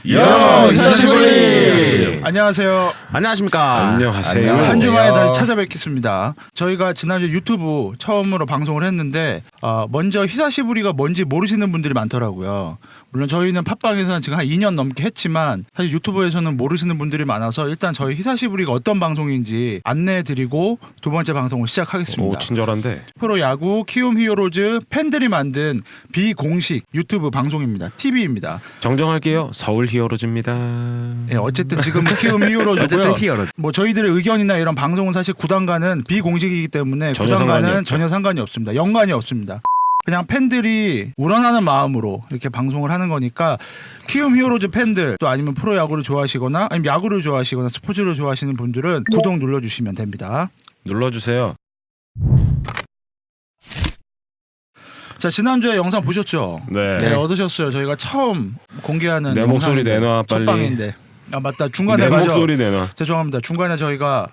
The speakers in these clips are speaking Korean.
히사시부리! 안녕하세요. 안녕하십니까. 안녕하세요. 한 주 만에 다시 찾아뵙겠습니다. 저희가 지난주 유튜브 처음으로 방송을 했는데 먼저 히사시부리가 뭔지 모르시는 분들이 많더라고요. 물론 저희는 팟빵에서는 지금 한 2년 넘게 했지만 사실 유튜브에서는 모르시는 분들이 많아서 일단 저희 히사시부리가 어떤 방송인지 안내해드리고 두 번째 방송을 시작하겠습니다. 오, 친절한데. 프로야구 키움 히어로즈 팬들이 만든 비공식 유튜브 방송입니다. TV입니다. 정정할게요. 서울 히어로즈입니다. 예, 어쨌든 지금은 키움 히어로즈고요. 어쨌든 히어로. 뭐 저희들의 의견이나 이런 방송은 사실 구단과는 비공식이기 때문에 전혀 상관이 구단과는 없죠. 전혀 상관이 없습니다. 연관이 없습니다. 그냥 팬들이 우러나는 마음으로 이렇게 방송을 하는 거니까 키움 히어로즈 팬들 또 아니면 프로야구를 좋아하시거나 아니면 야구를 좋아하시거나 스포츠를 좋아하시는 분들은 구독 눌러주시면 됩니다. 눌러주세요. 자, 지난주에 영상 보셨죠? 네. 네, 어떠셨어요? 저희가 처음 공개하는 내 목소리 영상인데, 내놔, 첫 빨리. 방인데. 아 맞다, 중간에 내 맞아. 목소리 내놔. 죄송합니다. 중간에 저희가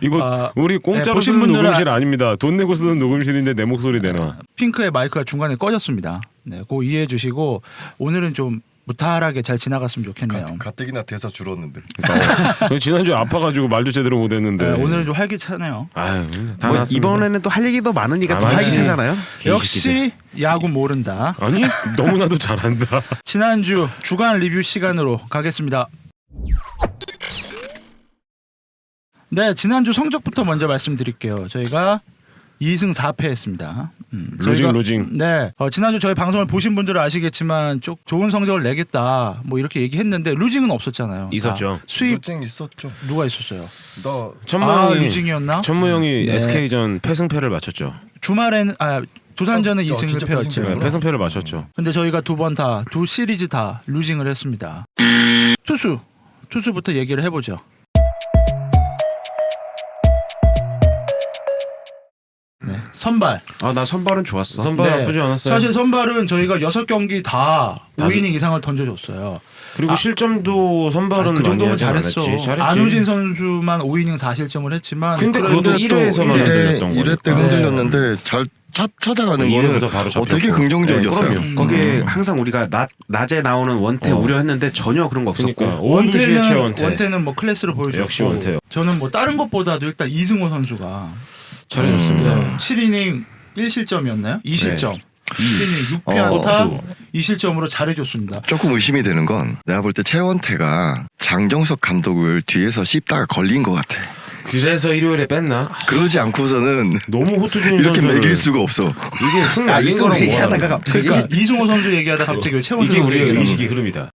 이거 우리 공짜로 보신 쓰는 분들은 녹음실 아닙니다. 돈 내고 쓰는 녹음실인데 내 목소리 내놔. 핑크의 마이크가 중간에 꺼졌습니다. 네, 그거 이해해 주시고 오늘은 좀 무탈하게 잘 지나갔으면 좋겠네요. 가뜩이나 대사 줄었는데. 지난주에 아파가지고 말도 제대로 못했는데. 네, 오늘은 좀 활기차네요. 아유, 다 뭐 나왔습니다. 이번에는 또 할 얘기도 많으니까 더 맞지. 활기차잖아요. 역시 야구 모른다. 아니 너무나도 잘한다. 지난주 주간 리뷰 시간으로 가겠습니다. 네, 지난주 성적부터 먼저 말씀드릴게요. 저희가 2승 4패 했습니다. 루징. 네, 지난주 저희 방송을 보신 분들은 아시겠지만 좀 좋은 성적을 내겠다 뭐 이렇게 얘기했는데 루징은 없었잖아요. 있었죠. 수입 루징 있었죠. 누가 있었어요? 나 천무형이 루징이었나? 천무형이 네. SK전 패승패를 맞췄죠. 주말에는 두산전은 저 2승 진짜 1패였죠. 패승패구나. 패승패를 맞췄죠. 근데 저희가 두 시리즈 다 루징을 했습니다. 투수부터 얘기를 해보죠. 네, 선발. 나 선발은 좋았어. 선발 네. 나쁘지 않았어요. 사실 선발은 저희가 6경기 다 5이닝 이상을 던져줬어요. 그리고 실점도 선발은 그 정도면 많이 하지 잘했어. 않았지. 잘했지. 안우진 선수만 5이닝 4실점을 했지만 근데 그래도 그것도 1회에서만 흔들렸던 1회 때 거니까. 흔들렸는데 잘 찾아가는 거는 2회부터 바로 잡혔고. 되게 긍정적이었어요. 네, 그럼요. 거기에 항상 우리가 낮에 나오는 원태 우려했는데 전혀 그런 거 없었고. 그러니까 오후 2시에 최원태. 원태는 뭐 클래스를 보여줬고 역시 원태요. 저는 뭐 다른 것보다도 일단 이승호 선수가 잘해줬습니다. 7이닝 1실점이었나요? 2실점. 7이닝 6피안타 2실점으로 잘해줬습니다. 조금 의심이 되는 건 내가 볼 때 최원태가 장정석 감독을 뒤에서 씹다가 걸린 것 같아. 그래서 일요일에 뺐나? 그러지 않고서는 너무 호투주인 이렇게 선수를 매길 수가 없어. 이게 승 날린 이승호 거랑 얘기하다가 뭐하는 갑자기 그러니까 이승호 선수 얘기하다 갑자기 왜 최원태 이게 선수 우리의 얘기를 의식의 흐름이다.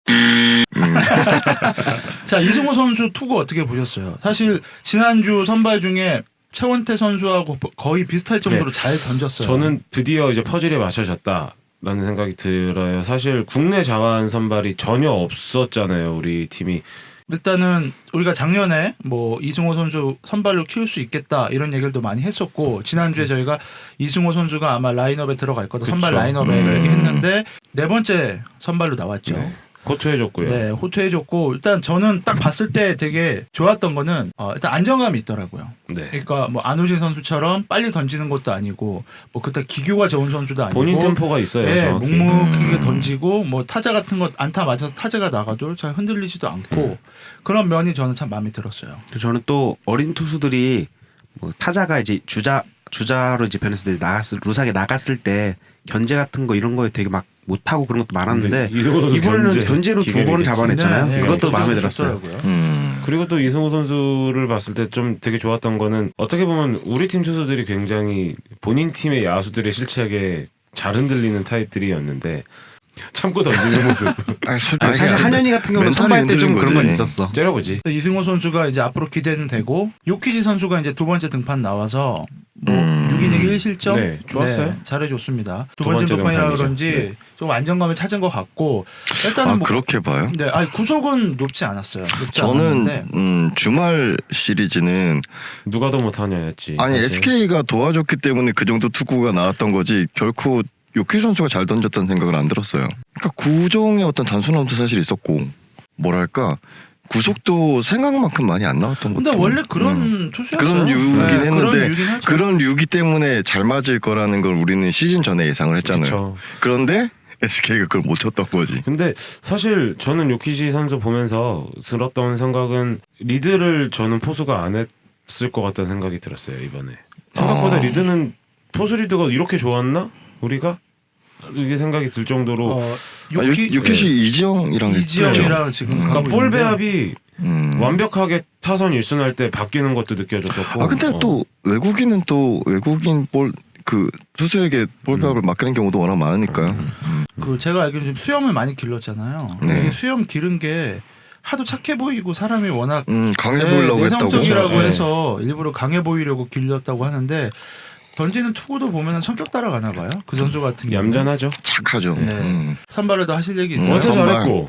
자, 이승호 선수 투구 어떻게 보셨어요? 사실 지난주 선발 중에 최원태 선수하고 거의 비슷할 정도로 잘 던졌어요. 저는 드디어 이제 퍼즐이 맞춰졌다라는 생각이 들어요. 사실 국내 자완 선발이 전혀 없었잖아요, 우리 팀이. 일단은 우리가 작년에 뭐 이승호 선수 선발로 키울 수 있겠다 이런 얘기들도 많이 했었고 지난주에 저희가 이승호 선수가 아마 라인업에 들어갈 거다. 선발 그쵸. 라인업에 얘기했는데 네 번째 선발로 나왔죠. 네. 호투해줬고요. 네, 호투해줬고 일단 저는 딱 봤을 때 되게 좋았던 거는 일단 안정감이 있더라고요. 네. 그러니까 뭐 안우진 선수처럼 빨리 던지는 것도 아니고 뭐 그때 기교가 좋은 선수도 아니고 본인 템포가 있어요. 네, 정확히. 묵묵하게 던지고 뭐 타자 같은 거 안타 맞아서 타자가 나가도 잘 흔들리지도 않고 그런 면이 저는 참 마음에 들었어요. 저는 또 어린 투수들이 뭐 타자가 이제 주자로 이제 변했을 때 루상에 나갔을 때 견제 같은 거 이런 거에 되게 막 못하고 그런 것도 많았는데 이승호 선수 이번에는 견제로 두 번 잡아냈잖아요. 네, 그것도 네, 마음에 좋더라고요. 들었어요. 그리고 또 이승호 선수를 봤을 때 좀 되게 좋았던 거는 어떻게 보면 우리 팀 투수들이 굉장히 본인 팀의 야수들의 실책에 잘 흔들리는 타입들이었는데 참고 던지는 모습 사실 한현희 같은 경우는 선발 때 좀 그런 건 있었어. 째려보지. 이승호 선수가 이제 앞으로 기대는 되고 요키지 선수가 이제 두 번째 등판 나와서 뭐 6이닝 1실점 네, 좋았어요. 잘해줬습니다. 두 두 번째 번째 등판이라 등판이죠. 그런지 네. 좀 안정감을 찾은 것 같고 일단은 뭐 그렇게 봐요? 네, 아니 구속은 높지 않았어요. 높지 않았는데 저는 주말 시리즈는 누가 더 못하냐였지. 아니 사실. SK가 도와줬기 때문에 그 정도 투구가 나왔던 거지 결코 요키 선수가 잘 던졌다는 생각을 안 들었어요. 그러니까 구종의 어떤 단순함도 사실 있었고 뭐랄까 구속도 생각만큼 많이 안 나왔던 것도. 근데 원래 그런 투수였어요. 그런 류긴 네, 했는데 그런 류긴 하죠. 그런 류기 때문에 잘 맞을 거라는 걸 우리는 시즌 전에 예상을 했잖아요. 그쵸. 그런데 SK가 그걸 못 쳤던 거지. 근데 사실 저는 요키지 선수 보면서 들었던 생각은 리드를 저는 포수가 안 했을 것 같다는 생각이 들었어요 이번에. 생각보다 리드는 포수 리드가 이렇게 좋았나 우리가? 이게 생각이 들 정도로 유키시 이지영이랑 이지영이랑 지금 그러니까 가고 볼 있는데 배합이 완벽하게 타선 1순할 때 바뀌는 것도 느껴졌었고. 근데 또 외국인은 또 외국인 볼 그 투수에게 볼 배합을 맡기는 경우도 워낙 많으니까요. 그 제가 알기로는 지금 수염을 많이 길렀잖아요. 네. 이게 수염 기른 게 하도 착해 보이고 사람이 워낙 강해 보이려고 했다고. 내성적이라고 그렇죠. 해서 일부러 강해 보이려고 길렀다고 하는데 던지는 투구도 보면 성격 따라가나 봐요. 그 선수 같은 경우 얌전하죠. 착하죠. 네. 선발에도 하실 얘기 있어요? 원체 선발. 잘했고.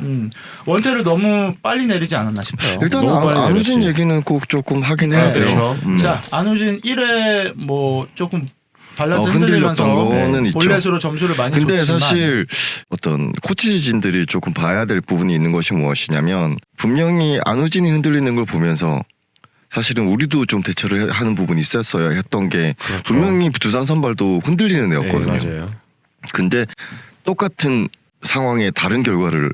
원태를 너무 빨리 내리지 않았나 싶어요. 일단 너무 빨리 안우진 내렸지. 얘기는 꼭 조금 하긴 해야 네, 돼요. 그렇죠. 자, 안우진 1회 뭐 조금 밸런스 흔들렸던 흔들리면서 거는 있죠. 볼넷으로 점수를 많이 근데 줬지만 사실 어떤 코치진들이 조금 봐야 될 부분이 있는 것이 무엇이냐면 분명히 안우진이 흔들리는 걸 보면서 사실은 우리도 좀 대처를 하는 부분이 있었어야 했던 게 그렇죠. 분명히 두산 선발도 흔들리는 애였거든요. 네, 맞아요. 근데 똑같은 상황에 다른 결과를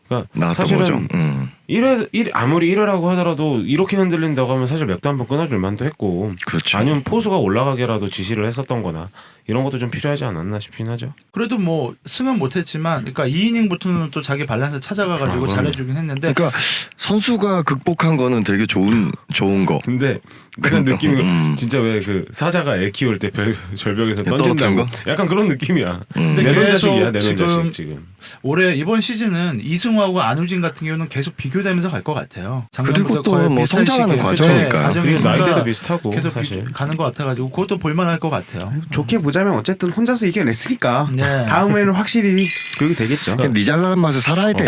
그러니까 나왔던 사실은 거죠. 1회 아무리 1회라고 하더라도 이렇게 흔들린다고 하면 사실 맥도 한번 끊어줄 만도 했고 그렇죠. 아니면 포수가 올라가게라도 지시를 했었던 거나 이런 것도 좀 필요하지 않았나 싶긴 하죠. 그래도 뭐 승은 못했지만 그러니까 2이닝부터는 또 자기 밸런스 찾아가가지고 그럼요. 잘해주긴 했는데 그러니까 선수가 극복한 거는 되게 좋은 거. 근데 그런 느낌이 음. 진짜 왜 그 사자가 애 키울 때 절벽에서 떨어뜨린 던진다고 거? 약간 그런 느낌이야. 근데 내non 계속 자식이야 내non 지금 자식 지금. 올해 이번 시즌은 이승우하고 안우진 같은 경우는 계속 비교되면서 갈 것 같아요. 그리고 또 거의 뭐 비슷한 성장하는 시기에. 과정이니까요. 그쵸, 과정이니까 그리고 나이대도 비슷하고 계속 사실. 가는 것 같아가지고 그것도 볼만할 것 같아요. 좋게 보자면 어쨌든 혼자서 이겨냈으니까 네. 다음에는 확실히 교육이 되겠죠. 그냥 네 잘나는 맛을 살아야 돼.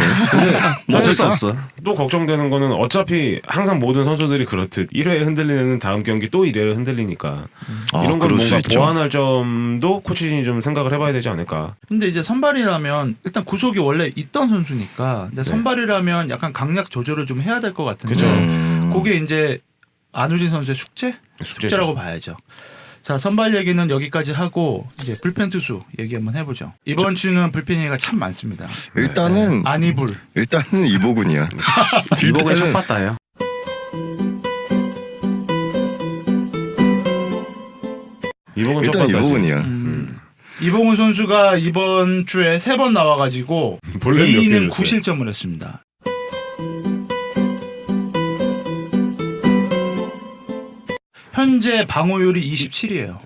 뭐 어쩔 수 없어. 또 걱정되는 거는 어차피 항상 모든 선수들이 그렇듯 1회에 흔들리는 다음 경기 또 1회에 흔들리니까 이런 걸 그럴 수 뭔가 있죠. 보완할 점도 코치진이 좀 생각을 해봐야 되지 않을까. 근데 이제 선발이라면 일단 구속이 원래 있던 선수니까 근데 네. 선발이라면 약간 강약 조절을 좀 해야 될 것 같은데 그죠. 그게 이제 안우진 선수의 숙제죠. 숙제라고 봐야죠. 자, 선발 얘기는 여기까지 하고 이제 불펜 투수 얘기 한번 해보죠. 이번 주는 불펜 얘기가 참 많습니다. 일단은 안이불. 일단은 이보군이야. 이복의 일단은 첫바다예요. 이복은 일단 이보군이야. 이봉훈 선수가 이번 주에 3번 나와가지고 본래 몇 2이닝 개를 9실점을 했습니다. 현재 방어율이 27이에요.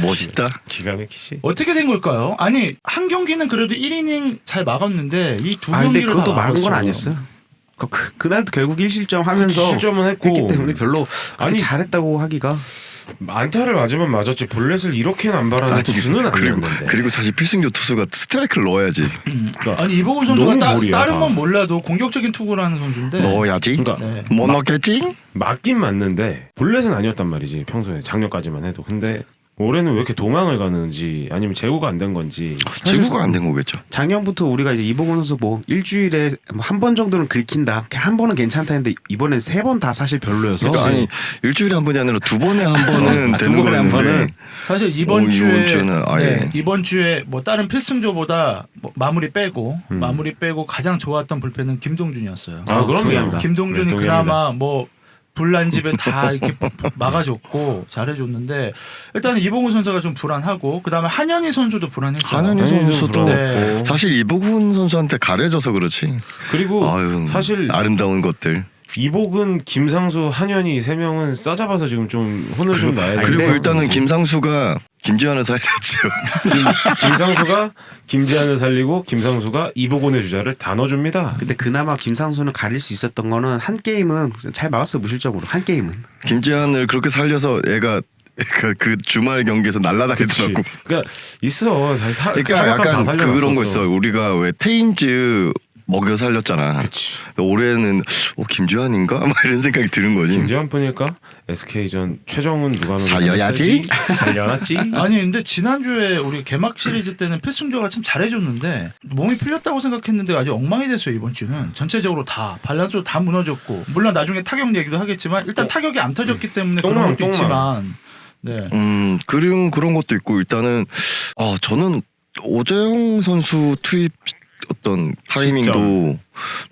멋있다. 기가 막히지. 어떻게 된 걸까요? 아니 한 경기는 그래도 1이닝 잘 막았는데 이 두 근데 경기를 그것도 다 막은 건 막았어요. 아니었어요. 그날도 결국 1실점 하면서 실점은 했고 했기 때문에 별로 아니, 아니 잘했다고 하기가 안타를 맞으면 맞았지 볼넷을 이렇게는 안 바라는 투수는 그리고 아니었는데. 그리고 사실 필승조 투수가 스트라이크를 넣어야지. 아니 이봉훈 선수가 너무 볼이야, 다른 다. 건 몰라도 공격적인 투구를 하는 선수인데 넣어야지. 그러니까 네. 못 넣겠지? 맞긴 맞는데 볼넷은 아니었단 말이지 평소에 작년까지만 해도. 근데 올해는 왜 이렇게 도망을 가는지 아니면 제구가 안 된 건지. 제구가 안 된 거겠죠. 작년부터 우리가 이제 이복원 선수 뭐 일주일에 한 번 정도는 긁힌다. 한 번은 괜찮다 했는데 이번엔 3번 다 사실 별로여서. 그러니까 아니 일주일에 한 번이 아니라 2번에 한 번은 두 되는 번에 한 번은. 거였는데 사실 이번 이번 주에 주는 아예. 네, 이번 주에 뭐 다른 필승조보다 뭐 마무리 빼고 가장 좋았던 불펜은 김동준이었어요. 아 그럼요. 동의합니다. 김동준이 네, 그나마 뭐 불난 집에 다 이렇게 막아줬고 잘해줬는데 일단은 이봉훈 선수가 좀 불안하고 그다음에 한현희 선수도 불안했어요. 한현희 선수도 네. 사실 이보군 선수한테 가려져서 그렇지. 그리고 아유, 사실 아름다운 것들. 이복은 김상수 한현희 3명은 싸잡아서 지금 좀 혼을 좀 나야 돼. 그리고 일단은 김상수가 김지환을 살렸죠. 김상수가 김재환을 살리고 김상수가 이복원의 주자를 다 넣어줍니다. 근데 그나마 김상수는 가릴 수 있었던 거는 한 게임은 잘 막았어요. 무실점으로 한 게임은. 김지환을 그렇게 살려서 얘가 그 주말 경기에서 날라다니더라고. 그러니까 있어. 그러니까 약간 그런 거 있어. 우리가 왜 테임즈 먹여 살렸잖아. 그치. 올해는 김주환인가? 막 이런 생각이 드는 거지. 김재환뿐일까? SK전 최정훈 누가 살려야지. 살려놨지. 아니 근데 지난주에 우리 개막 시리즈 때는 필승조가 참 잘해줬는데 몸이 풀렸다고 생각했는데 아주 엉망이 됐어요. 이번 주는 전체적으로 다 밸런스로 다 무너졌고 물론 나중에 타격 얘기도 하겠지만 일단 타격이 안 터졌기 때문에 그런 것도 있지만 네. 그런 것도 있고 일단은 저는 오재영 선수 투입 어떤 타이밍도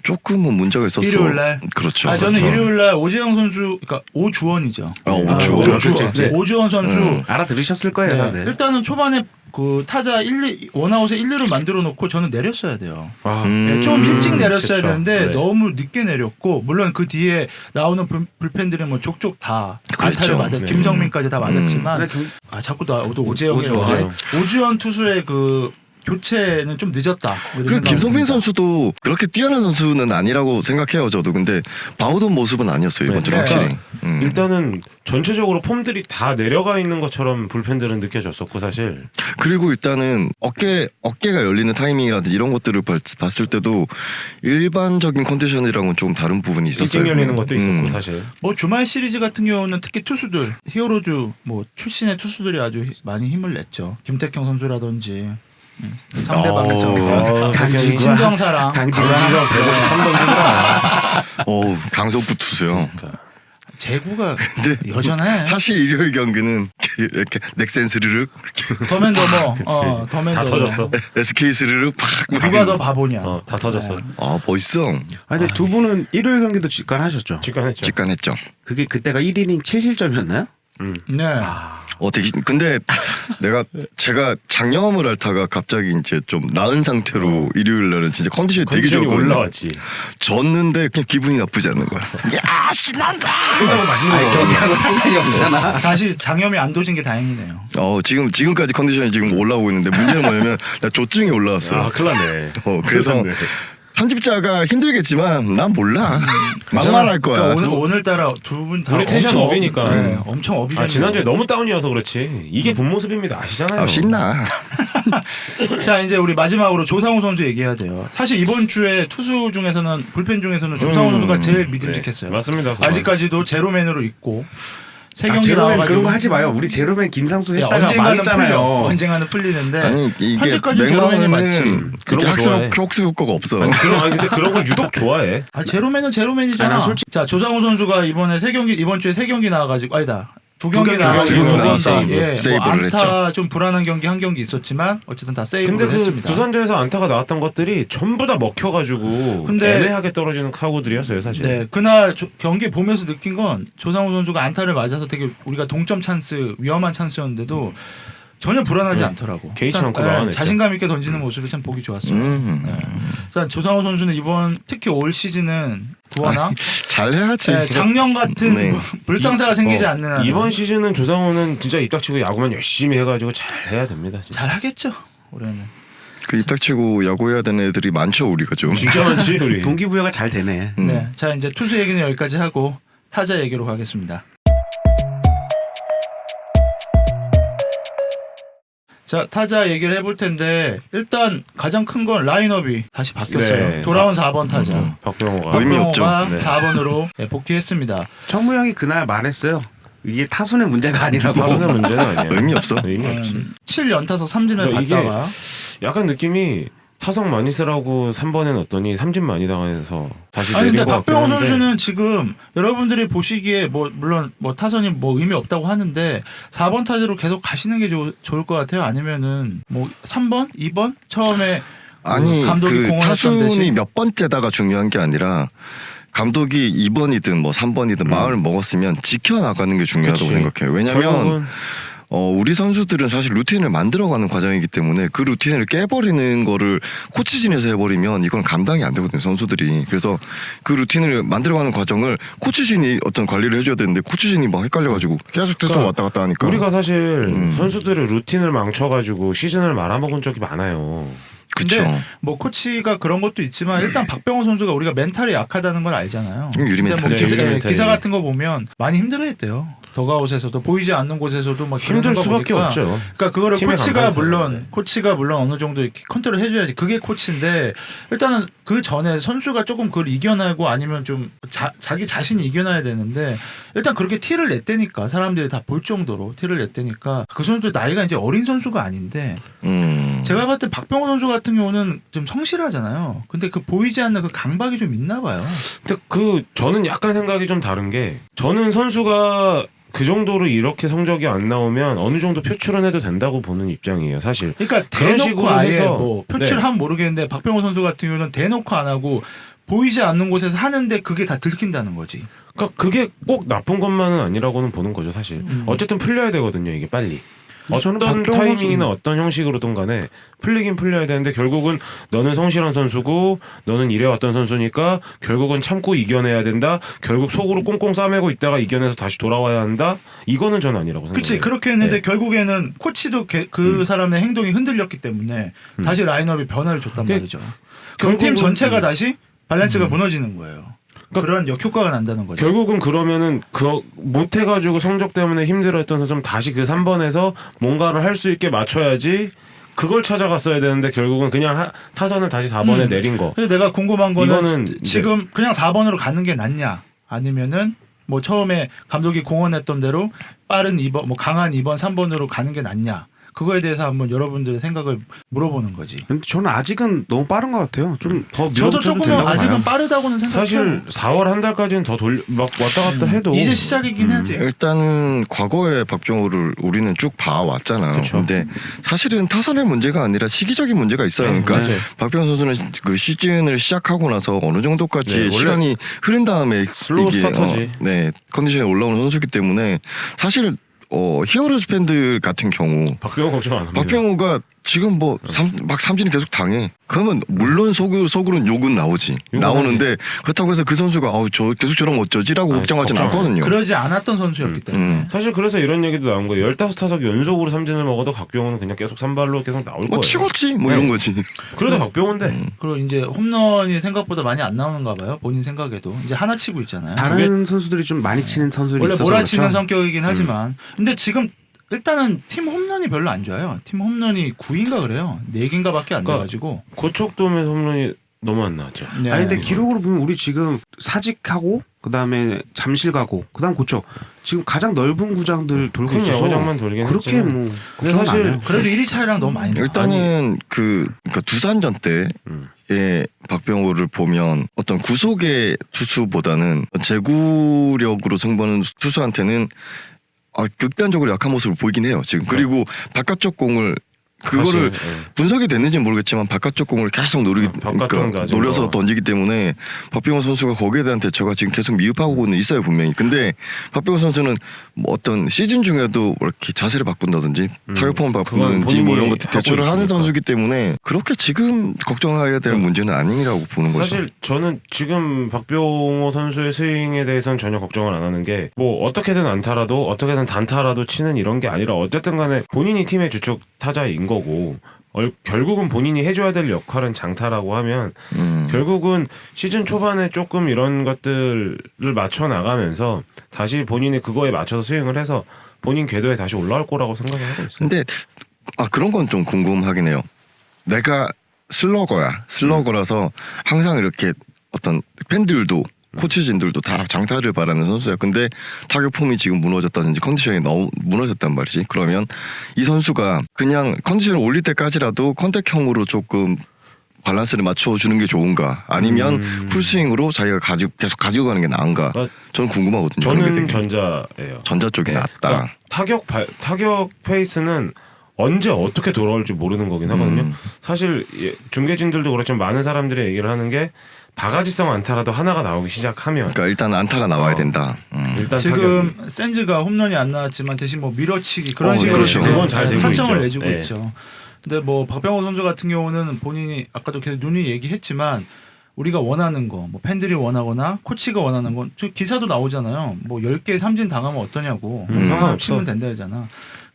조금은 문제가 있었어. 일요일날. 그렇죠. 아 저는 그렇죠. 일요일날 오재영 선수, 그러니까 오주원이죠. 오주원. 네, 오주원 선수. 알아들으셨을 거예요. 네. 다들. 일단은 초반에 그 타자 1, 원아웃에 1루를 만들어 놓고 저는 내렸어야 돼요. 아, 네, 좀 일찍 내렸어야 그쵸. 되는데 네. 너무 늦게 내렸고, 물론 그 뒤에 나오는 불펜들이 뭐 족족 다 안타를 그렇죠. 맞았. 네. 김성민까지 다 맞았지만 근데 아 자꾸 나도 오재영이 오주원. 오주원 투수의 그 교체는 좀 늦었다. 이런 그리고 생각이 김성민 듭니다. 선수도 그렇게 뛰어난 선수는 아니라고 생각해요. 저도. 근데 봐오던 모습은 아니었어요. 이번 주는 네. 확실히. 일단은 전체적으로 폼들이 다 내려가 있는 것처럼 불펜들은 느껴졌었고 사실 그리고 일단은 어깨가 열리는 타이밍이라든지 이런 것들을 봤을 때도 일반적인 컨디션이랑은 좀 다른 부분이 있었어요. 일찍 열리는 것도 있었고 사실 뭐 주말 시리즈 같은 경우는 특히 투수들 히어로즈 뭐 출신의 투수들이 아주 많이 힘을 냈죠. 김태경 선수라든지 상대방에서 강지구 신정사랑 강지가 153 던지더라. 강속구 투수요. 제구가 근데 여전해. 사실 일요일 경기는 이렇게 넥센 스르륵, 더맨더머, 그치. 더맨더머. 다 터졌어. SK 스르륵 팍. 누가 더 바보냐. 다 터졌어. 아 멋있어. 아 근데 두 분은 일요일 경기도 직관하셨죠? 직관했죠. 직관했죠. 그게 그때가 1이닝 7실점이었나요? 네. 근데 제가 장염을 앓다가 갑자기 이제 좀 나은 상태로 일요일 날은 진짜 컨디션이 되게 컨디션이 좋았거든요. 올라왔지. 졌는데 그냥 기분이 나쁘지 않는 거야. 야 신난다. 맛있는 거. 경기하고 상관이 없잖아. 다시 장염이 안 도진 게 다행이네요. 지금까지 컨디션이 지금 올라오고 있는데 문제는 뭐냐면 나 조증이 올라왔어. 아, 큰일 났네. 그래서 큰일 났네. 편집자가 힘들겠지만 난 몰라. 막말할 거야. 그러니까 오늘따라 두 분 다 우리 텐션 엄청 업이니까. 네, 엄청 업이잖아요. 아, 지난주에 너무 다운이어서 그렇지. 이게 본 모습입니다. 아시잖아요. 신나. 자 이제 우리 마지막으로 조상우 선수 얘기해야 돼요. 사실 이번 주에 투수 중에서는 불펜 중에서는 조상우 선수가 제일 믿음직했어요. 네, 맞습니다. 그건. 아직까지도 제로맨으로 있고 세 경기 제로맨 나와가지고 그런 거 하지 마요. 우리 제로맨 김상수 야, 했다가 언젠가는 망했잖아요. 풀려. 언젠가는 풀리는데 아니 이게 현재까지 제로맨이 맞지. 맹랑은 그런 그렇게 거 좋아해. 학습 효과가 없어. 아니 근데 그런 걸 유독 좋아해. 아 제로맨은 제로맨이잖아. 아니, 솔직히- 자 조상우 선수가 이번 주에 세 경기 나와가지고 아니다. 두 경기 경기 나와가지고 나와가지고 두번 다 세이브. 예, 뭐 세이브를 안타 좀 불안한 경기 한 경기 있었지만 어쨌든 다 세이브를 근데 그 했습니다. 두산전에서 안타가 나왔던 것들이 전부 다 먹혀가지고 근데- 애매하게 떨어지는 카구들이었어요 사실. 네, 그날 경기 보면서 느낀 건 조상우 선수가 안타를 맞아서 되게 우리가 동점 찬스, 위험한 찬스였는데도 전혀 불안하지 않더라고. 개의치 일단, 않고 막아냈죠. 자신감 있게 던지는 모습이 참 보기 좋았어요. 네. 일단 조상우 선수는 이번 특히 올 시즌은 구하나 잘해야지. 네, 작년 같은 네. 불상사가 생기지 않는 한은 이번 시즌은 조상우는 진짜 입닥치고 야구만 열심히 해가지고 잘 해야 됩니다. 진짜. 잘하겠죠. 올해는. 그 입닥치고 야구해야 되는 애들이 많죠 우리가 좀. 진짜 많지 우리. 동기부여가 잘 되네. 네, 자 이제 투수 얘기는 여기까지 하고 타자 얘기로 가겠습니다. 자 타자 얘기를 해볼 텐데 일단 가장 큰 건 라인업이 다시 바뀌었어요. 네. 돌아온 4번 타자 박병호가 의미 없죠. 박병호가 네. 4번으로 복귀했습니다. 청무 형이 그날 말했어요. 이게 타순의 문제가 아니라고. 타순의 문제는 아니야. 의미 없어. 의미 없지. 7연타석 3진을 그러니까 이게 받다가 약간 느낌이 타석 많이 쓰라고 3번에 넣었더니 삼진 많이 당해서 다시 아니 내린 근데 것 같긴 박병호 한데 선수는 지금 여러분들이 보시기에 뭐 물론 뭐 타선이 뭐 의미 없다고 하는데 4번 타자로 계속 가시는 게 좋을 것 같아요. 아니면은 뭐 3번, 2번 처음에 아니 감독이 그 공헌했던 타순이 듯이 몇 번째다가 중요한 게 아니라 감독이 2번이든 뭐 3번이든 마음을 먹었으면 지켜나가는 게 중요하다고 그치. 생각해요. 왜냐면 결국은 우리 선수들은 사실 루틴을 만들어가는 과정이기 때문에 그 루틴을 깨버리는 거를 코치진에서 해버리면 이건 감당이 안 되거든요 선수들이. 그래서 그 루틴을 만들어가는 과정을 코치진이 어떤 관리를 해줘야 되는데 코치진이 막 헷갈려가지고 계속 계속 그러니까 왔다 갔다 하니까 우리가 사실 선수들의 루틴을 망쳐가지고 시즌을 말아먹은 적이 많아요. 그쵸. 근데 뭐 코치가 그런 것도 있지만 일단 박병호 선수가 우리가 멘탈이 약하다는 걸 알잖아요. 유리 근데 뭐 멘탈이죠. 기사, 유리 멘탈이. 기사 같은 거 보면 많이 힘들어했대요. 더가웃에서도 보이지 않는 곳에서도 막 힘들 그러는 거 수밖에 보니까 없죠. 그러니까 그거를 팀의 코치가 물론 어느 정도 이렇게 컨트롤 해줘야지 그게 코치인데 일단은 그 전에 선수가 조금 그걸 이겨내고 아니면 좀 자기 자신이 이겨내야 되는데 일단 그렇게 티를 냈다니까 사람들이 다 볼 정도로 티를 냈다니까 그 선수도 나이가 이제 어린 선수가 아닌데 제가 봤을 때 박병호 선수 같은 경우는 좀 성실하잖아요. 근데 그 보이지 않는 그 강박이 좀 있나 봐요. 근데 저는 약간 생각이 좀 다른 게 저는 선수가 그 정도로 이렇게 성적이 안 나오면 어느 정도 표출은 해도 된다고 보는 입장이에요, 사실. 그러니까 그런 대놓고 식으로 아예 해서 뭐 표출하면 모르겠는데 박병호 선수 같은 경우는 대놓고 안 하고 보이지 않는 곳에서 하는데 그게 다 들킨다는 거지. 그러니까 그게 꼭 나쁜 것만은 아니라고는 보는 거죠, 사실. 어쨌든 풀려야 되거든요, 이게 빨리. 저는 어떤 박병호 타이밍이나 선수는- 어떤 형식으로든 간에 풀리긴 풀려야 되는데 결국은 너는 성실한 선수고 너는 이래왔던 선수니까 결국은 참고 이겨내야 된다. 결국 속으로 꽁꽁 싸매고 있다가 이겨내서 다시 돌아와야 한다. 이거는 전 아니라고 생각해요. 그렇지 그렇게 했는데 네. 결국에는 코치도 그 사람의 행동이 흔들렸기 때문에 다시 라인업이 변화를 줬단 그- 말이죠. 그럼 팀 결국은- 전체가 다시 밸런스가 무너지는 거예요. 그러니까 그런 역효과가 난다는 거죠. 결국은 그러면은 그 못해가지고 성적 때문에 힘들어했던 선수는 다시 그 3번에서 뭔가를 할 수 있게 맞춰야지 그걸 찾아갔어야 되는데 결국은 그냥 타선을 다시 4번에 내린 거. 그래서 내가 궁금한 거는 이거는 지금 그냥 4번으로 가는 게 낫냐 아니면은 뭐 처음에 감독이 공언했던 대로 빠른 2번 뭐 강한 2번 3번으로 가는 게 낫냐 그거에 대해서 한번 여러분들의 생각을 물어보는 거지. 근데 저는 아직은 너무 빠른 것 같아요. 좀 더 저도 밀어붙여도 조금은 된다고 아직은 봐요. 빠르다고는 생각해요. 사실 4월 한 달까지는 더 막 왔다 갔다 해도 이제 시작이긴 하지. 일단 과거에 박병호를 우리는 쭉 봐왔잖아요. 그쵸. 근데 사실은 타선의 문제가 아니라 시기적인 문제가 있어요. 그러니까 맞아요. 박병호 선수는 그 시즌을 시작하고 나서 어느 정도까지 네, 원래 시간이 흐른 다음에 슬로우 스타터지. 컨디션에 올라오는 선수기 때문에 사실 히어로즈 팬들 같은 경우 박병호 걱정 안 합니다. 박병호가 지금 뭐 막 삼진을 계속 당해. 그러면 물론 속으로는 욕은 나오지. 욕은 나오는데 그렇다고 해서 그 선수가 저 계속 저러면 어쩌지라고 아니, 걱정하진 걱정 안 않거든요. 그러지 않았던 선수였기 때문에. 사실 그래서 이런 얘기도 나온 거예요. 15타석 연속으로 삼진을 먹어도 박병호는 그냥 계속 산발로 계속 나올 뭐 거예요. 치겠지 뭐 네. 이런 거지. 그래도 박병호인데 그리고 이제 홈런이 생각보다 많이 안 나오는가 봐요. 본인 생각에도 이제 하나 치고 있잖아요. 다른 선수들이 좀 많이 치는 선수들이 원래 있어서 몰아치는 그렇죠. 성격이긴 하지만 근데 지금 일단은 팀 홈런이 별로 안 좋아요. 팀 홈런이 9인가 그래요. 4개인가밖에 안 그러니까 돼가지고. 고척돔에서 홈런이 너무 안 나왔죠. 네. 아니 근데 기록으로 보면 우리 지금 사직하고 그다음에 잠실 가고 그다음 고척 지금 가장 넓은 구장들 돌고 큰 있어서 야구장만 돌긴 그렇게 했지만. 뭐 근데 걱정은 사실 안 해요. 그래도 1위 차이랑 너무 많이 나. 일단은 그러니까 두산전 때의 박병호를 보면 어떤 구속의 투수보다는 제구력으로 승부하는 투수한테는 극단적으로 약한 모습을 보이긴 해요 지금. 그리고 바깥쪽 공을 그거를 사실, 예. 분석이 됐는지 모르겠지만 바깥쪽 공을 계속 바깥쪽 낮은 노려서 거. 던지기 때문에 박병호 선수가 거기에 대한 대처가 지금 계속 미흡하고는 있어요 분명히. 근데 박병호 선수는 뭐 어떤 시즌 중에도 뭐 이렇게 자세를 바꾼다든지 타격폼을 바꾼다든지 뭐 이런 것들 하고 대처를 하는 있으니까. 선수기 때문에 그렇게 지금 걱정해야 될 문제는 아니라고 보는 거죠. 사실 저는 지금 박병호 선수의 스윙에 대해서는 전혀 걱정을 안 하는 게 뭐 어떻게든 안타라도 어떻게든 단타라도 치는 이런 게 아니라 어쨌든 간에 본인이 팀의 주축 타자인 거고 결국은 본인이 해줘야 될 역할은 장타라고 하면 결국은 시즌 초반에 조금 이런 것들을 맞춰 나가면서 다시 본인이 그거에 맞춰서 스윙을 해서 본인 궤도에 다시 올라올 거라고 생각을 하고 있어요. 근데 그런 건 좀 궁금하긴 해요. 내가 슬러거라서 항상 이렇게 어떤 팬들도 코치진들도 다 장타를 바라는 선수야. 근데 타격 폼이 지금 무너졌다든지 컨디션이 너무 무너졌단 말이지. 그러면 이 선수가 그냥 컨디션을 올릴 때까지라도 컨택형으로 조금 밸런스를 맞춰주는 게 좋은가? 아니면 풀스윙으로 자기가 계속 가지고 가는 게 나은가? 저는 궁금하거든요. 그런 게 저는 되게. 전자예요. 전자 쪽이 낫다. 그러니까 타격 페이스는 언제 어떻게 돌아올지 모르는 거긴 하거든요. 사실 중계진들도 그렇지만 많은 사람들이 얘기를 하는 게 바가지성 안타라도 하나가 나오기 시작하면 그러니까 일단 안타가 나와야 된다. 일단 지금 타격이. 센즈가 홈런이 안 나왔지만 대신 뭐 밀어치기 그런 네, 식으로 그렇죠. 지금 그건 잘 되고 타점을 있죠. 내주고 네. 있죠. 근데 뭐 박병호 선수 같은 경우는 본인이 아까도 계속 눈이 얘기했지만 우리가 원하는 거, 뭐 팬들이 원하거나 코치가 원하는 건 저 기사도 나오잖아요. 뭐 10개 삼진 당하면 어떠냐고 상관없어. 치면 된다 하잖아.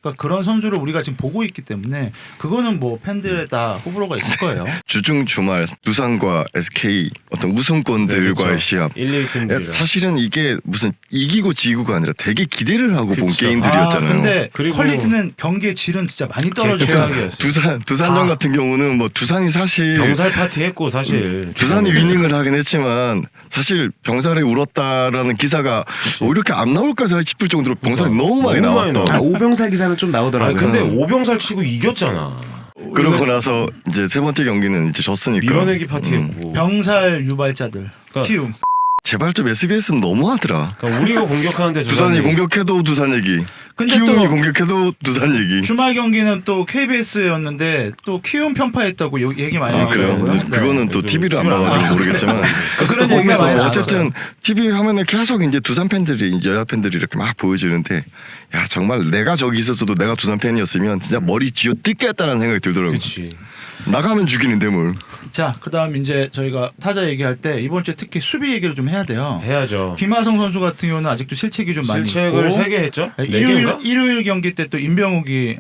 그러니까 그런 선수를 우리가 지금 보고 있기 때문에 그거는 뭐 팬들에 다 호불호가 있을 거예요. 주중 주말 두산과 SK 어떤 우승권들과의 그렇죠. 시합. 1, 2팀들이랑. 사실은 이게 무슨 이기고 지고가 아니라 되게 기대를 하고 본 그쵸. 게임들이었잖아요. 근데 그리고 퀄리티는 경기의 질은 진짜 많이 떨어져요. 최악이었어요. 두산전 같은 경우는 뭐 두산이 사실 병살 파티 했고 사실 두산이 위닝을 하긴 했지만 사실 병살이 울었다라는 기사가 이렇게 안 나올까 싶을 정도로 병살이 너무 많이 너무 많이 나왔던. 나와. 오병살 기사는 좀 나오더라고요. 아니 근데 오병살 치고 이겼잖아. 그러고 나서 이제 세 번째 경기는 이제 졌으니까 밀어내기 파티 했고. 병살 유발자들 그러니까 키움. 제발 좀 SBS는 너무하더라. 그러니까 우리가 공격하는데 두산이 공격해도 두산 얘기. 근데 키움이 또 공격해도 두산 얘기. 주말 경기는 또 KBS였는데 또 키움 편파했다고 얘기 많이 아 그래요? 하더라고요. 그거는 또 TV를 안 봐가지고 모르겠지만 그런 얘기가 많이 나왔어요. 어쨌든 TV 화면에 계속 이제 두산 팬들이 여자 팬들이 이렇게 막 보여주는데 야 정말 내가 저기 있었어도 내가 두산 팬이었으면 진짜 머리 쥐어 뜯겠다라는 생각이 들더라고. 그렇지. 나가면 죽이는데 뭘. 자, 그다음 이제 저희가 타자 얘기할 때 이번 주에 특히 수비 얘기를 좀 해야 돼요. 해야죠. 김하성 선수 같은 경우는 아직도 실책이 좀 많이 실책을 있고 3개 했죠? 예, 4개인가? 일요일 경기 때 또 임병욱이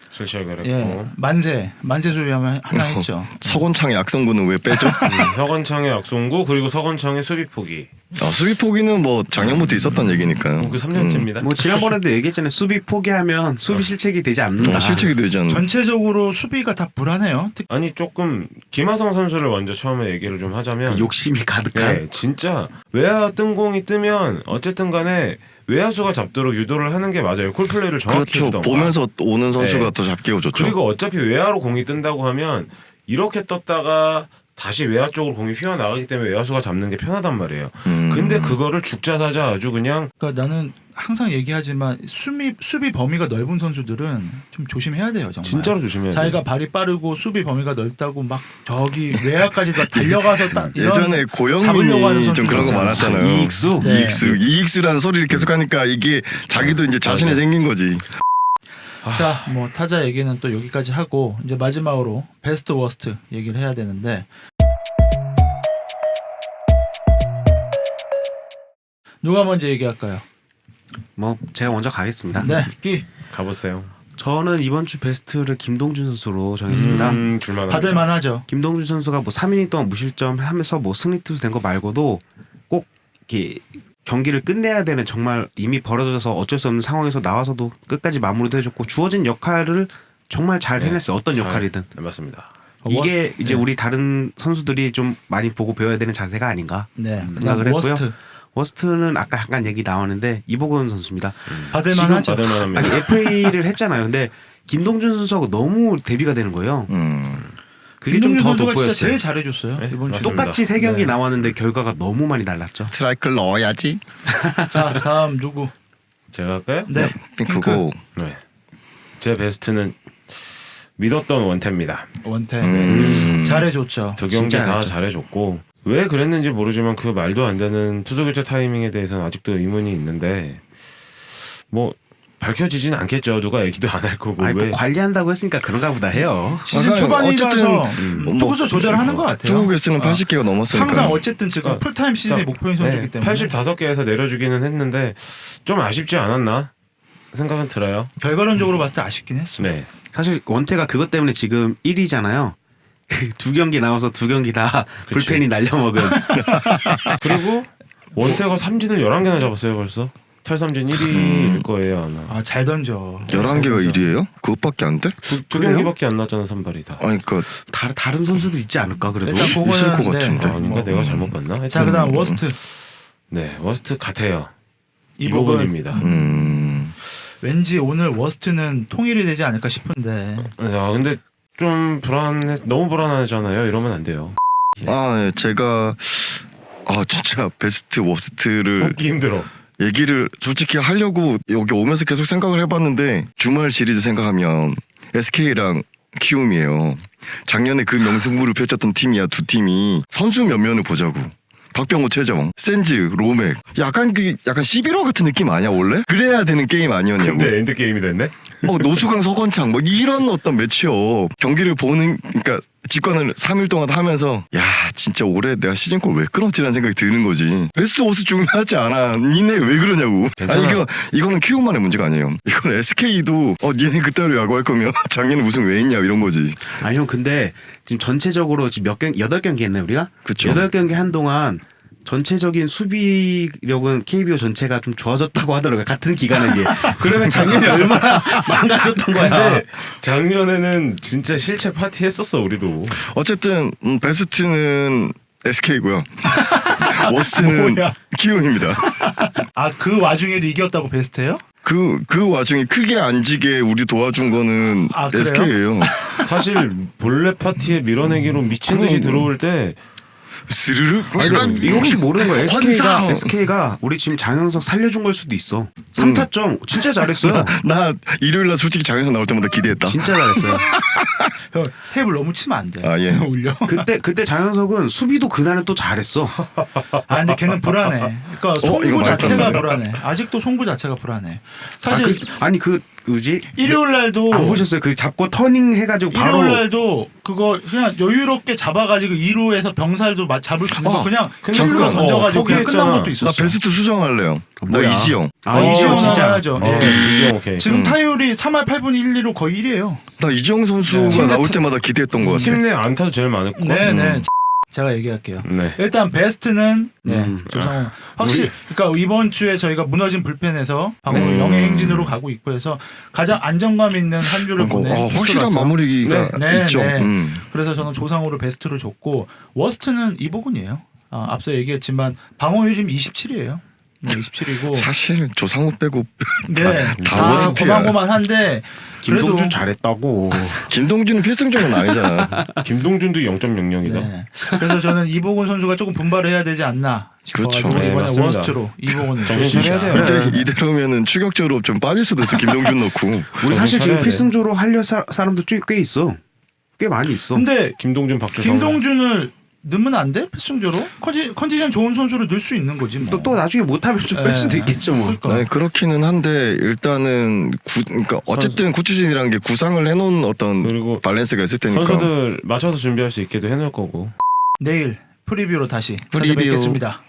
실책을 했고 예, 만세 소리하면 하나 했죠. 서건창의 악성구는 왜 빼죠? 서건창의 악송구 그리고 서건창의 수비 포기. 수비 포기는 뭐 작년부터 있었던 얘기니까요. 그 3년째입니다. 뭐 지난번에도 얘기했잖아요. 수비 포기하면 수비 실책이 되지 않는다. 실책이 되지 않는. 전체적으로 수비가 다 불안해요. 아니 조금 김하성 선수를 먼저 처음에 얘기를 좀 하자면 그 욕심이 가득한. 네, 진짜 외야 뜬공이 뜨면 어쨌든 간에 외야수가 잡도록 유도를 하는 게 맞아요. 콜플레이를 정확히 그렇죠. 해주던가. 보면서 오는 선수가 네. 더 잡기가 좋죠. 그리고 어차피 외야로 공이 뜬다고 하면 이렇게 떴다가 다시 외야 쪽으로 공이 휘어나가기 때문에 외야수가 잡는 게 편하단 말이에요. 근데 그거를 죽자사자 아주 그냥 그러니까 나는 항상 얘기하지만 수비 범위가 넓은 선수들은 좀 조심해야 돼요. 정말. 진짜로 조심해야 돼요. 자기가 발이 빠르고 수비 범위가 넓다고 막 저기 외야까지 다 달려가서 딱 이런 예전에 잡으려고 하는 고영민이 좀 그런 거 선수들 많았잖아요. 이익수? 네. 이익수라는 소리를 계속하니까 이게 자기도 이제 자신이 맞아요. 생긴 거지. 자, 뭐 타자 얘기는 또 여기까지 하고 이제 마지막으로 베스트 워스트 얘기를 해야 되는데 누가 먼저 얘기할까요? 뭐 제가 먼저 가겠습니다. 네, 끼 가보세요. 저는 이번 주 베스트를 김동준 선수로 정했습니다. 줄만한. 받을만하죠. 김동준 선수가 뭐 3이닝 동안 무실점 하면서 뭐 승리 투수 된 거 말고도 꼭 이렇게 경기를 끝내야 되는 정말 이미 벌어져서 어쩔 수 없는 상황에서 나와서도 끝까지 마무리도 해줬고 주어진 역할을 정말 잘 네. 해냈어요. 어떤 역할이든. 네, 맞습니다. 이게 이제 네. 우리 다른 선수들이 좀 많이 보고 배워야 되는 자세가 아닌가 네, 생각을 했고요. 워스트 워스트는 아까 잠깐 얘기 나왔는데 이보건 선수입니다. 받을만하죠. 받을만합니다. 아니 FA를 했잖아요. 근데 김동준 선수하고 너무 대비가 되는 거예요. 그게 좀 김동준 더 선수가 진짜 돋보였어요. 제일 잘해줬어요. 네, 이번 주. 맞습니다. 똑같이 세 경기 네. 나왔는데 결과가 너무 많이 달랐죠. 트라이클 넣어야지. 자, 다음 누구? 제가 할까요? 네, 핑크고. 네. 제 베스트는 믿었던 원태입니다. 원태 잘해줬죠. 두 경기 진짜 다 잘했죠. 잘해줬고 왜 그랬는지 모르지만 그 말도 안 되는 투수 교체 타이밍에 대해서는 아직도 의문이 있는데 뭐 밝혀지진 않겠죠. 누가 얘기도 안 할 거고 아니 뭐 왜 관리한다고 했으니까 그런가 보다 해요. 시즌 맞아요. 초반이라서 어쨌든 투구수 조절하는 것 같아요. 투구 개수는 80개가 넘었으니까. 항상 어쨌든 지금 그러니까 풀타임 시즌이 목표인 선수이기 때문에 85개에서 내려주기는 했는데 좀 아쉽지 않았나 생각은 들어요. 결과론적으로 봤을 때 아쉽긴 했어. 네. 사실 원태가 그것 때문에 지금 1위잖아요. 두 경기 나와서 두 경기 다 그치. 불펜이 날려먹은. 그리고 원태가 삼진을 11개나 잡았어요 벌써. 탈삼진 1위일 거예요 아마. 아, 잘 던져. 11개가 1위예요? 그것밖에 안 돼? 두 경기밖에 안 났잖아 선발이 다. 아니 그러니까 다른 선수도 있지 않을까 그래도. 일단 있을 것 그거는 같은데. 네, 아닌가 뭐. 내가 잘못 봤나? 자, 하여튼 그다음 워스트 네 워스트 같아요. 이복은 이복은입니다. 왠지 오늘 워스트는 통일이 되지 않을까 싶은데 아 근데 좀 불안해 너무 불안하잖아요. 이러면 안 돼요. 네, 제가 진짜 베스트 워스트를 뽑기 힘들어. 얘기를 솔직히 하려고 여기 오면서 계속 생각을 해봤는데 주말 시리즈 생각하면 SK랑 키움이에요. 작년에 그 명승부를 펼쳤던 팀이야. 두 팀이 선수 면면을 보자고. 박병호, 최정, 센즈, 로맥. 약간 11호 같은 느낌 아니야 원래? 그래야 되는 게임 아니었냐고. 근데 엔드 게임이 됐네. 노수강, 서건창 뭐 이런 어떤 매치업 경기를 보는 그러니까 직관을 3일 동안 하면서 야 진짜 올해 내가 시즌골 왜 끊었지라는 생각이 드는 거지. 베스트 워스 중요하지 않아. 니네 왜 그러냐고. 괜찮아. 이거는 키움만의 문제가 아니에요. 이건 SK도 니네 그따위로 야구할 거면 작년에 우승 왜 했냐 이런 거지. 아 형 근데 지금 전체적으로 지금 몇 경기 8경기 했나요 우리가? 그쵸. 8경기 한동안 전체적인 수비력은 KBO 전체가 좀 좋아졌다고 하더라고요. 같은 기간에. 그러면 작년에 얼마나 망가졌던 거야. 근데 작년에는 진짜 실책 파티 했었어 우리도. 어쨌든 베스트는 SK고요. 워스트는 뭐야? 키움입니다. 아, 그 와중에도 이겼다고 베스트예요? 그 와중에 크게 안 지게 우리 도와준 거는 아, 그래요? SK예요. 사실 본래 파티에 밀어내기로 미친 듯이 들어올 때 스르르. 이거 혹시 모르는 거야. 환상. SK가 우리 지금 장영석 살려준 걸 수도 있어. 3타점 진짜 잘했어요. 나 일요일 날 솔직히 장에서 나올 때마다 기대했다. 진짜 잘했어요. 형, 테이블 너무 치면 안 돼. 아, 예. 울려. 그때 장영석은 수비도 그날은 또 잘했어. 아 근데 걔는 불안해. 그러니까 송구 이거 자체가 말도 불안해. 아직도 송구 자체가 불안해. 사실 그 뭐지? 일요일 날도 안 보셨어요? 그 잡고 터닝 해가지고 바로 일요일 날도 그거 그냥 여유롭게 잡아가지고 2루에서 병살도 잡을 수 있는 거 그냥 그냥 1루로 던져가지고 그냥 포기했잖아. 끝난 것도 나 있었어. 베스트 수정할래요. 나 뭐야? 이지영. 이지영 진짜. 해야죠. 어, 예. 이지영 오케이. 지금 타율이 3할 8분 1, 2로 거의 1위에요. 나 이지영 선수가 네. 나올 때마다 기대했던 것 같아. 팀 내 안타도 제일 많았고. 네네. 제가 얘기할게요. 네. 일단 베스트는 조상우 확실히 그러니까 이번 주에 저희가 무너진 불펜에서 방어 영의 행진으로 가고 있고 해서 가장 안정감 있는 한 주를 보낸 확실한 투수라서. 마무리가 네, 있죠. 네. 그래서 저는 조상우를 베스트로 줬고 워스트는 이보근이에요. 앞서 얘기했지만 방어율이 27이에요. 27이고 사실 조상우 빼고 네, 다 다 워스트야. 고만고만한데 김동준 그래도 잘했다고. 김동준은 필승조는 아니잖아. 김동준도 0.00이다. 네. 그래서 저는 이보근 선수가 조금 분발을 해야 되지 않나 싶어가지고 그렇죠. 네, 이번에 맞습니다. 워스트로 이보근을 정신 차려야 돼요. 줬습니다. 이대로면은 추격적으로 좀 빠질 수도 있어. 김동준 넣고. 우리 사실 지금 차려야 돼. 필승조로 하려 사람도 꽤 있어. 꽤 많이 있어. 근데 김동준, 박주성. 김동준을 넣으면 안 돼? 패승조로? 컨디션 좋은 선수를 넣을 수 있는 거지 뭐. 또 나중에 못하면 좀 뺄 수도 있겠죠 뭐. 그러니까. 네, 그렇기는 한데 일단은 그러니까 어쨌든 구추진이라는 게 구상을 해놓은 어떤 그리고 밸런스가 있을 테니까. 선수들 맞춰서 준비할 수 있게도 해놓을 거고. 내일 프리뷰로 다시 프리뷰. 찾아뵙겠습니다.